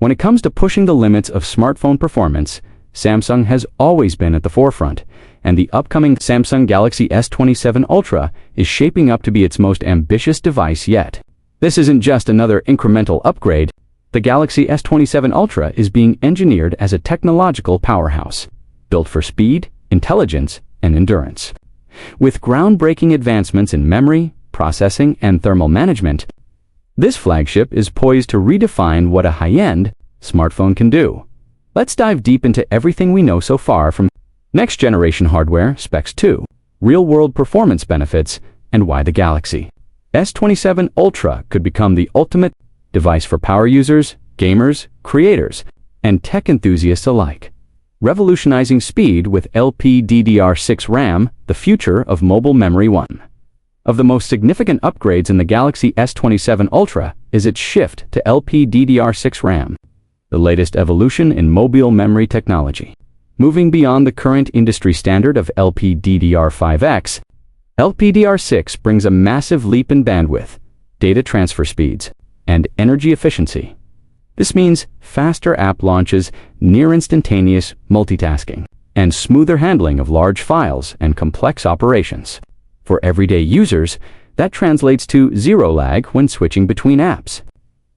When it comes to pushing the limits of smartphone performance, Samsung has always been at the forefront, and the upcoming Samsung Galaxy S27 Ultra is shaping up to be its most ambitious device yet. This isn't just another incremental upgrade. The Galaxy S27 Ultra is being engineered as a technological powerhouse, built for speed, intelligence, and endurance. With groundbreaking advancements in memory, processing, and thermal management, this flagship is poised to redefine what a high-end smartphone can do. Let's dive deep into everything we know so far, from next-generation hardware specs to real-world performance benefits, and why the Galaxy S27 Ultra could become the ultimate device for power users, gamers, creators, and tech enthusiasts alike. Revolutionizing speed with LPDDR6 RAM, the future of mobile memory. One of the most significant upgrades in the Galaxy S27 Ultra is its shift to LPDDR6 RAM, the latest evolution in mobile memory technology. Moving beyond the current industry standard of LPDDR5X, LPDDR6 brings a massive leap in bandwidth, data transfer speeds, and energy efficiency. This means faster app launches, near-instantaneous multitasking, and smoother handling of large files and complex operations. For everyday users, that translates to zero lag when switching between apps.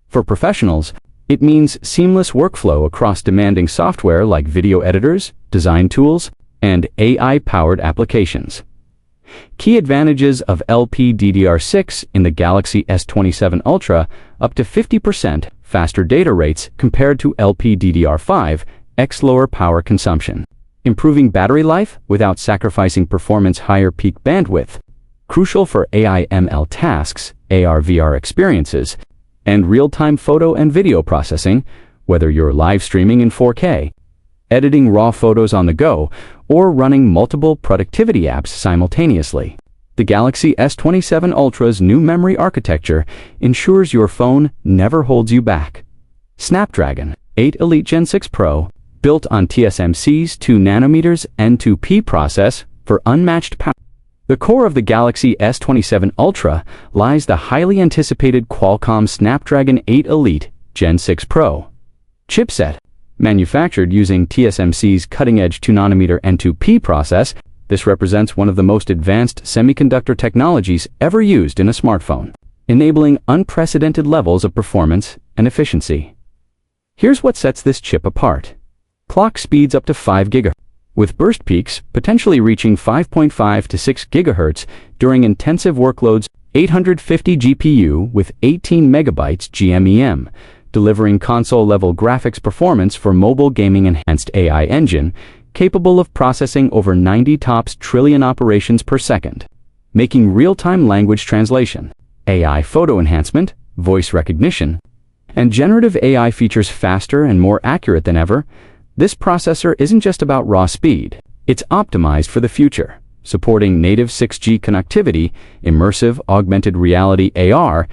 For professionals, it means seamless workflow across demanding software like video editors, design tools, and AI-powered applications. Key advantages of LPDDR6 in the Galaxy S27 Ultra: up to 50% faster data rates compared to LPDDR5X, lower power consumption, improving battery life without sacrificing performance, higher peak bandwidth, crucial for AI/ML tasks, AR/VR experiences, and real-time photo and video processing, whether you're live streaming in 4K, editing raw photos on the go, or running multiple productivity apps simultaneously. The Galaxy S27 Ultra's new memory architecture ensures your phone never holds you back. Snapdragon 8 Elite Gen 6 Pro, built on TSMC's 2nm N2P process for unmatched power. The core of the Galaxy S27 Ultra lies the highly anticipated Qualcomm Snapdragon 8 Elite Gen 6 Pro chipset. Manufactured using TSMC's cutting-edge 2nm N2P process, this represents one of the most advanced semiconductor technologies ever used in a smartphone, enabling unprecedented levels of performance and efficiency. Here's what sets this chip apart. Clock speeds up to 5 GHz, with burst peaks potentially reaching 5.5 to 6 GHz during intensive workloads. 850 GPU with 18 MB GMEM, delivering console-level graphics performance for mobile gaming. Enhanced AI engine, capable of processing over 90 TOPS trillion operations per second, making real-time language translation, AI photo enhancement, voice recognition, and generative AI features faster and more accurate than ever. This processor isn't just about raw speed, it's optimized for the future, supporting native 6G connectivity, immersive augmented reality AR,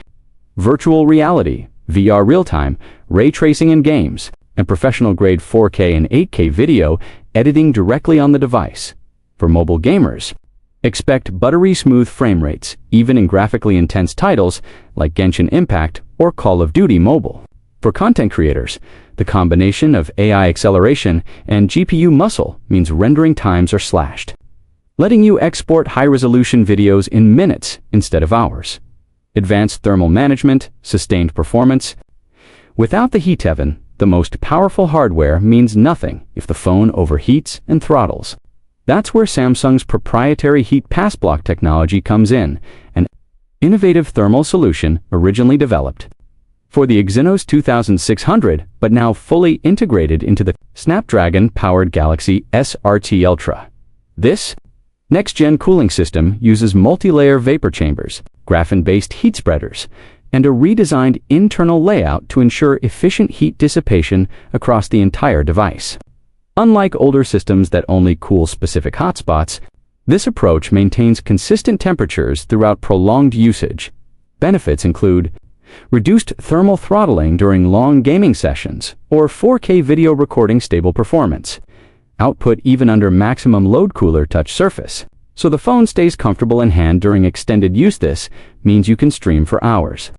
virtual reality, VR real-time, ray tracing in games, and professional-grade 4K and 8K video editing directly on the device. For mobile gamers, expect buttery smooth frame rates, even in graphically intense titles like Genshin Impact or Call of Duty Mobile. For content creators, the combination of AI acceleration and GPU muscle means rendering times are slashed, letting you export high-resolution videos in minutes instead of hours. Advanced thermal management, sustained performance. Without the heat oven, the most powerful hardware means nothing if the phone overheats and throttles. That's where Samsung's proprietary heat pass block technology comes in, an innovative thermal solution originally developed for the Exynos 2600, but now fully integrated into the Snapdragon-powered Galaxy S27 Ultra. This next-gen cooling system uses multi-layer vapor chambers, graphene-based heat spreaders, and a redesigned internal layout to ensure efficient heat dissipation across the entire device. Unlike older systems that only cool specific hotspots, this approach maintains consistent temperatures throughout prolonged usage. Benefits include reduced thermal throttling during long gaming sessions or 4K video recording, stable performance, output even under maximum load, cooler touch surface, so the phone stays comfortable in hand during extended use. This means you can stream for hours,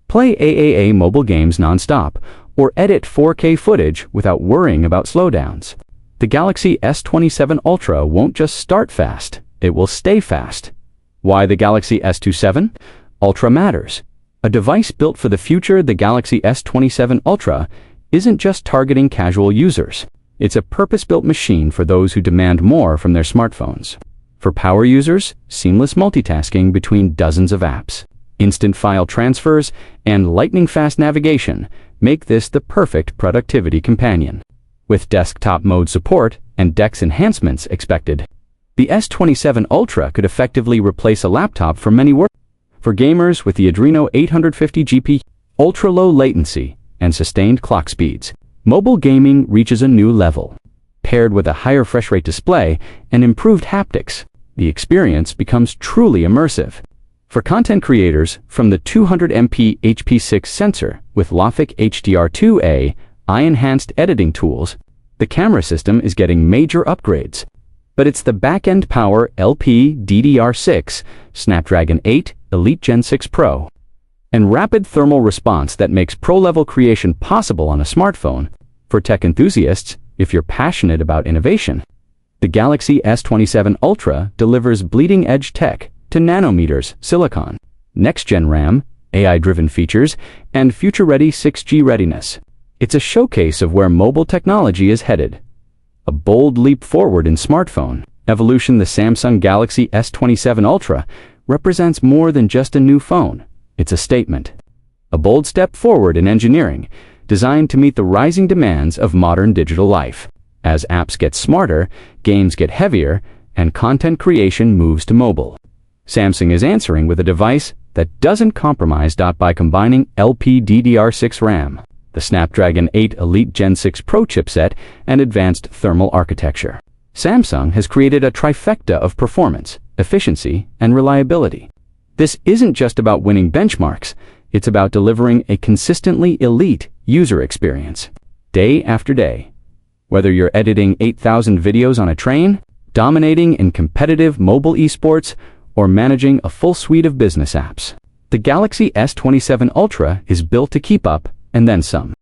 play AAA mobile games non-stop, or edit 4K footage without worrying about slowdowns. The Galaxy S27 Ultra won't just start fast, it will stay fast. Why the Galaxy S27 Ultra matters. A device built for the future, the Galaxy S27 Ultra isn't just targeting casual users. It's a purpose-built machine for those who demand more from their smartphones. For power users, seamless multitasking between dozens of apps, instant file transfers, and lightning-fast navigation make this the perfect productivity companion. With desktop mode support and DeX enhancements expected, the S27 Ultra could effectively replace a laptop for many work. For gamers with the Adreno 850 GPU, ultra-low latency, and sustained clock speeds, mobile gaming reaches a new level. Paired with a higher refresh rate display and improved haptics, the experience becomes truly immersive. For content creators, from the 200MP HP6 sensor with Logic HDR2A eye-enhanced editing tools, the camera system is getting major upgrades. But it's the back-end power LPDDR6, Snapdragon 8 Elite Gen 6 Pro, and rapid thermal response that makes pro-level creation possible on a smartphone. For tech enthusiasts, if you're passionate about innovation, the Galaxy S27 Ultra delivers bleeding-edge tech to nanometers silicon, next-gen RAM, AI-driven features, and future-ready 6G readiness. It's a showcase of where mobile technology is headed. A bold leap forward in smartphone evolution, the Samsung Galaxy S27 Ultra represents more than just a new phone. It's a statement. A bold step forward in engineering, designed to meet the rising demands of modern digital life. As apps get smarter, games get heavier, and content creation moves to mobile, Samsung is answering with a device that doesn't compromise. By combining LPDDR6 RAM, the Snapdragon 8 Elite Gen 6 Pro chipset, and advanced thermal architecture, Samsung has created a trifecta of performance, efficiency, and reliability. This isn't just about winning benchmarks, it's about delivering a consistently elite user experience, day after day. Whether you're editing 8,000 videos on a train, dominating in competitive mobile esports, or managing a full suite of business apps, the Galaxy S27 Ultra is built to keep up, and then some.